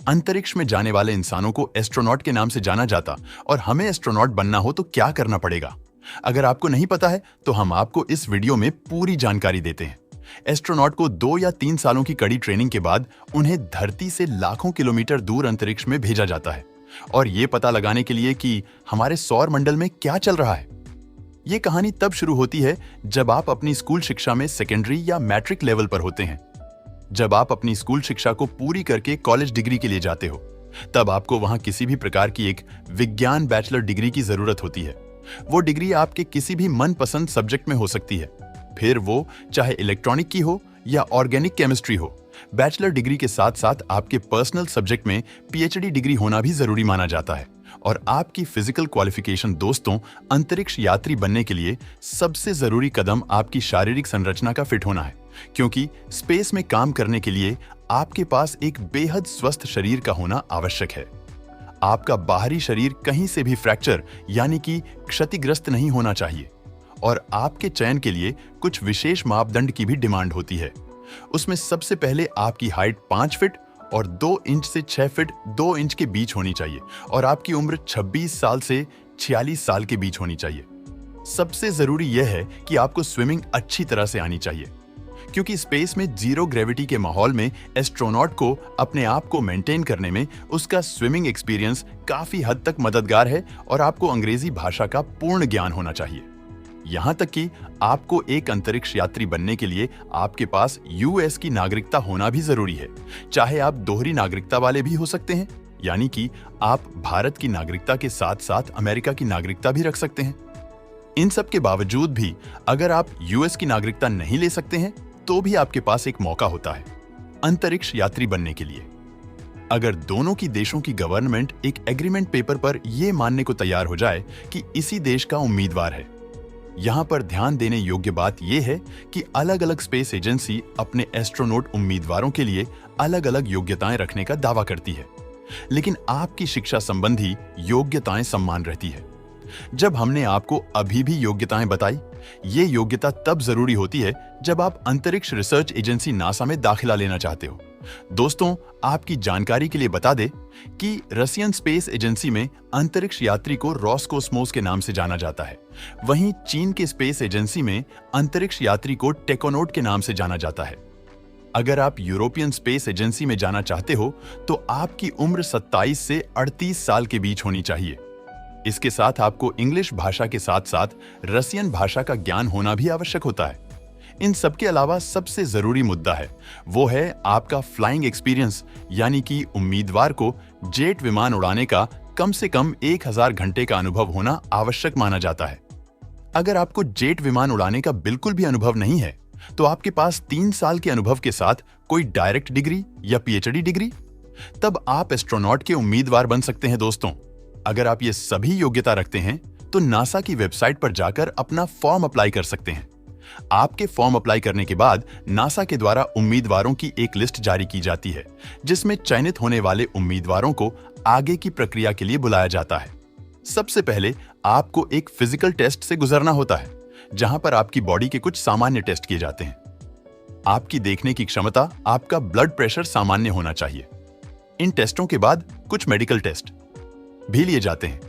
अंतरिक्ष में जाने वाले इंसानों को एस्ट्रोनॉट के नाम से जाना जाता और हमें एस्ट्रोनॉट बनना हो तो क्या करना पड़ेगा? अगर आपको नहीं पता है तो हम आपको इस वीडियो में पूरी जानकारी देते हैं। एस्ट्रोनॉट को 2 या 3 सालों की कड़ी ट्रेनिंग के बाद उन्हें धरती से लाखों किलोमीटर दूर अंतरिक्ष में भेजा जाता है और ये पता लगाने के लिए कि हमारे सौर मंडल में क्या चल रहा है। ये कहानी तब शुरू होती है जब आप अपनी स्कूल शिक्षा में सेकेंडरी या मैट्रिक लेवल पर होते हैं। जब आप अपनी स्कूल शिक्षा को पूरी करके कॉलेज डिग्री के लिए जाते हो, तब आपको वहां किसी भी प्रकार की एक विज्ञान बैचलर डिग्री की जरूरत होती है। वो डिग्री आपके किसी भी मनपसंद सब्जेक्ट में हो सकती है, फिर वो चाहे इलेक्ट्रॉनिक की हो या ऑर्गेनिक केमिस्ट्री हो। बैचलर डिग्री के साथ साथ आपके पर्सनल सब्जेक्ट में पीएचडी डिग्री होना भी जरूरी माना जाता है और आपकी फिजिकल क्वालिफिकेशन दोस्तों, अंतरिक्ष यात्री बनने के लिए सबसे जरूरी कदम आपकी शारीरिक संरचना का फिट होना है, क्योंकि स्पेस में काम करने के लिए आपके पास एक बेहद स्वस्थ शरीर का होना आवश्यक है। आपका बाहरी शरीर कहीं से भी फ्रैक्चर यानी कि क्षतिग्रस्त नहीं होना चाहिए और आपके चयन के लिए कुछ विशेष मापदंड की भी डिमांड होती है। उसमें सबसे पहले आपकी हाइट 5 फीट और 2 इंच से 6 फीट 2 इंच के बीच होनी चाहिए और आपकी उम्र 26 साल से 46 साल के बीच होनी चाहिए। सबसे जरूरी यह है कि आपको स्विमिंग अच्छी तरह से आनी चाहिए, क्योंकि स्पेस में जीरो ग्रेविटी के माहौल में एस्ट्रोनॉट को अपने आप को मेंटेन करने में उसका स्विमिंग एक्सपीरियंस काफी हद तक मददगार है और आपको अंग्रेजी भाषा का पूर्ण ज्ञान होना चाहिए। यहां तक कि आपको एक अंतरिक्ष यात्री बनने के लिए आपके पास यूएस की नागरिकता होना भी जरूरी है। चाहे आप दोहरी नागरिकता वाले भी हो सकते हैं, यानी कि आप भारत की नागरिकता के साथ साथ अमेरिका की नागरिकता भी रख सकते हैं। इन सब के बावजूद भी अगर आप यूएस की नागरिकता नहीं ले सकते हैं तो भी आपके पास एक मौका होता है अंतरिक्ष यात्री बनने के लिए। अगर दोनों की देशों की गवर्नमेंट एक एग्रीमेंट पेपर पर यह मानने को तैयार हो जाए कि इसी देश का उम्मीदवार है। यहां पर ध्यान देने योग्य बात यह है कि अलग अलग स्पेस एजेंसी अपने एस्ट्रोनॉट उम्मीदवारों के लिए अलग अलग योग्यताएं रखने का दावा करती है, लेकिन आपकी शिक्षा संबंधी योग्यताएं समान रहती है। जब हमने आपको अभी भी योग्यताएं बताई, ये योग्यता तब जरूरी होती है जब आप अंतरिक्ष रिसर्च एजेंसी नासा में दाखिला लेना चाहते हो। दोस्तों, आपकी जानकारी के लिए बता दे कि रशियन स्पेस एजेंसी में अंतरिक्ष यात्री को रोसकोस्मोस के नाम से जाना जाता है। वहीं चीन के स्पेस एजेंसी में अंतरिक्ष यात्री को टेकोनोट के नाम से जाना जाता है। अगर आप यूरोपियन स्पेस एजेंसी में जाना चाहते हो तो आपकी उम्र 27 से 38 साल के बीच होनी चाहिए। इसके साथ आपको इंग्लिश भाषा के साथ साथ रशियन भाषा का ज्ञान होना भी आवश्यक होता है। इन सब के अलावा सबसे जरूरी मुद्दा है वो है आपका फ्लाइंग एक्सपीरियंस, यानी कि उम्मीदवार को जेट विमान उड़ाने का कम से कम 1000 घंटे का अनुभव होना आवश्यक माना जाता है। अगर आपको जेट विमान उड़ाने का बिल्कुल भी अनुभव नहीं है तो आपके पास 3 साल के अनुभव के साथ कोई डायरेक्ट डिग्री या पीएचडी डिग्री, तब आप एस्ट्रोनॉट के उम्मीदवार बन सकते हैं। दोस्तों, अगर आप ये सभी योग्यता रखते हैं तो नासा की वेबसाइट पर जाकर अपना फॉर्म अप्लाई कर सकते हैं। आपके फॉर्म अप्लाई करने के बाद नासा के द्वारा उम्मीदवारों की एक लिस्ट जारी की जाती है, जिसमें चयनित होने वाले उम्मीदवारों को आगे की प्रक्रिया के लिए बुलाया जाता है। सबसे पहले आपको एक फिजिकल टेस्ट से गुजरना होता है, जहां पर आपकी बॉडी के कुछ सामान्य टेस्ट किए जाते हैं। आपकी देखने की क्षमता, आपका ब्लड प्रेशर सामान्य होना चाहिए। इन टेस्टों के बाद कुछ मेडिकल टेस्ट भी लिए जाते हैं।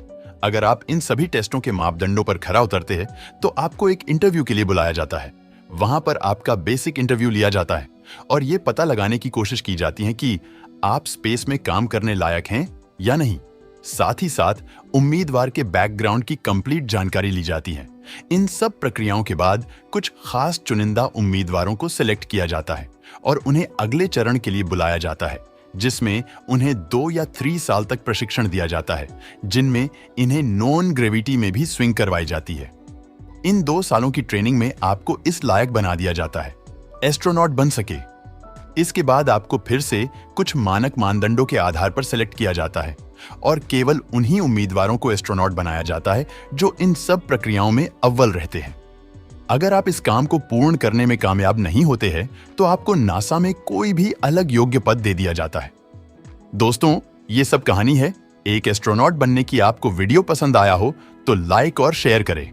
अगर आप इन सभी टेस्टों के मापदंडों पर खरा उतरते हैं तो आपको एक इंटरव्यू के लिए बुलाया जाता है। वहां पर आपका बेसिक इंटरव्यू लिया जाता है और यह पता लगाने की कोशिश की जाती है कि आप स्पेस में काम करने लायक हैं या नहीं। साथ ही साथ उम्मीदवार के बैकग्राउंड की कंप्लीट जानकारी ली जाती है। इन सब प्रक्रियाओं के बाद कुछ खास चुनिंदा उम्मीदवारों को सिलेक्ट किया जाता है और उन्हें अगले चरण के लिए बुलाया जाता है, जिसमें उन्हें 2 या 3 साल तक प्रशिक्षण दिया जाता है, जिनमें इन्हें नॉन ग्रेविटी में भी स्विंग करवाई जाती है। इन 2 सालों की ट्रेनिंग में आपको इस लायक बना दिया जाता है एस्ट्रोनॉट बन सके। इसके बाद आपको फिर से कुछ मानक मानदंडों के आधार पर सिलेक्ट किया जाता है और केवल उन्हीं उम्मीदवारों को एस्ट्रोनॉट बनाया जाता है जो इन सब प्रक्रियाओं में अव्वल रहते हैं। अगर आप इस काम को पूर्ण करने में कामयाब नहीं होते हैं तो आपको नासा में कोई भी अलग योग्य पद दे दिया जाता है। दोस्तों, ये सब कहानी है। एक एस्ट्रोनॉट बनने की आपको वीडियो पसंद आया हो तो लाइक और शेयर करें।